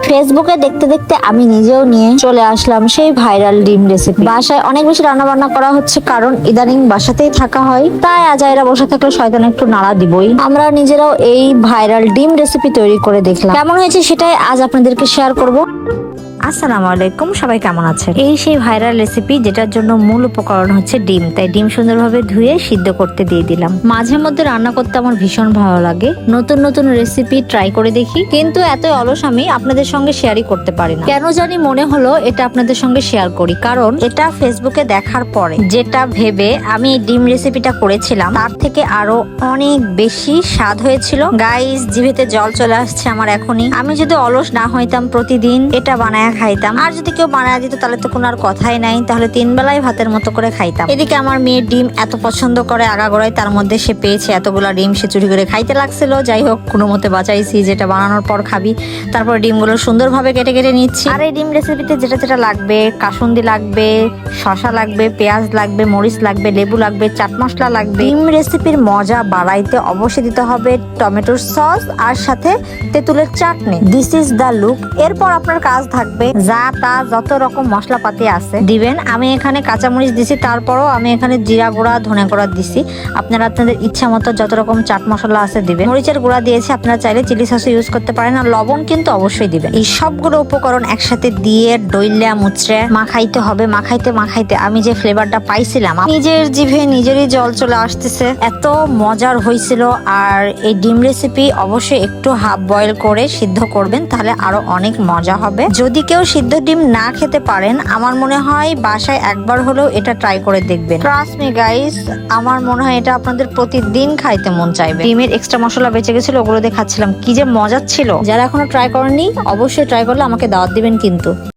ফেসবুকে দেখতে দেখতে আমি নিজেও নিয়ে চলে আসলাম সেই ভাইরাল ডিম রেসিপি। বাসায় অনেক বেশি রান্না বান্না করা হচ্ছে, কারণ ইদানিং বাসাতেই থাকা হয়, তাই আজাইরা বসে থাকলে শয়তান একটু নাড়া দিবই। আমরা নিজেরাও এই ভাইরাল ডিম রেসিপি তৈরি করে দেখলাম, কেমন হয়েছে সেটাই আজ আপনাদেরকে শেয়ার করব। আসসালামু আলাইকুম, সবাই কেমন আছেন? এই সেই ভাইরাল রেসিপি যেটার জন্য মূল উপকরণ হচ্ছে ডিম। তাই ডিম সুন্দরভাবে ধুয়ে সিদ্ধ করতে দিয়ে দিলাম। মাঝে মধ্যে রান্না করতে আমার ভীষণ ভালো লাগে, নতুন নতুন রেসিপি ট্রাই করে দেখি, কিন্তু এতই অলস আমি আপনাদের সঙ্গে শেয়ারই করতে পারি না। কেন জানি মনে হলো এটা আপনাদের সঙ্গে শেয়ার করি, কারণ এটা ফেসবুকে দেখার পরে যেটা ভেবে আমি এই ডিম রেসিপিটা করেছিলাম তার থেকে আরো অনেক বেশি স্বাদ হয়েছিল। গাইস, জিভেতে জল চলে আসছে আমার এখনই। আমি যদি অলস না হইতাম প্রতিদিন এটা বানায় খাইতাম, আর যদি কেউ বানায় দিত তাহলে তো কোনো আর কথাই নাই, তাহলে 3 বেলায় ভাতের মতো করে খাইতাম। এদিকে আমার মেয়ে ডিম এত পছন্দ করে আগাগোড়ায়, তার মধ্যে সে পেয়েছে এতগুলা ডিম, সে চুরি করে খাইতে লাগছিল। যাই হোক, কোনো মতে বাঁচাইছি, যেটা বানানোর পর খাবি। তারপর ডিমগুলো সুন্দরভাবে কেটে কেটে নিচ্ছি। আর এই ডিম রেসিপিতে যেটা যেটা লাগবে, কাসুন্দি লাগবে, শসা লাগবে, পেঁয়াজ লাগবে, মরিচ লাগবে, লেবু লাগবে, চাট মশলা লাগবে। ডিম রেসিপির মজা বাড়াইতে অবশ্যই দিতে হবে টমেটোর সস আর সাথে তেঁতুলের চাটনি। This is the look. এরপর আপনার কাজ থাকবে যা তা যত রকম মশলাপাতি আছে দিবেন। আমি এখানে কাঁচামরিচ দিছি, তারপরও আমি এখানে জিরা গুঁড়া, ধনে গুঁড়া দিছি। আপনারা আপনাদের ইচ্ছা মতো যত রকম চাট মশলা আছে দিবেন। মরিচের গুঁড়া দিয়েছি, আপনারা চাইলে চিলি সস ইউজ করতে পারেন, আর লবণ কিন্তু অবশ্যই দিবেন। এই সবগুলো উপকরণ একসাথে দিয়ে ডইলা মুচড়ে মাখাইতে হবে। মাখাইতে মাখাইতে আমি যে ফ্লেভারটা পাইছিলাম, নিজের জিভে নিজেরই জল চলে আসতেছে, এত মজার হয়েছিল। আর এই ডিম রেসিপি অবশ্যই একটু হাফ বয়েল করে সিদ্ধ করবেন, তাহলে আরো অনেক মজা হবে। যদি কেউ সিদ্ধ ডিম না খেতে পারেন, আমার মনে হয় বাসায় একবার হলেও এটা ট্রাই করে দেখবেন। ট্রাস্ট মি গাইস, আমার মনে হয় এটা আপনাদের প্রতিদিন খাইতে মন চাইবে। ডিমের এক্সট্রা মশলা বেঁচে গেছিল, ওগুলো দিয়ে খাচ্ছিলাম, কি যে মজা ছিল। যারা এখনো ট্রাই করেননি অবশ্যই ট্রাই করলে আমাকে দাওয়াত দিবেন কিন্তু।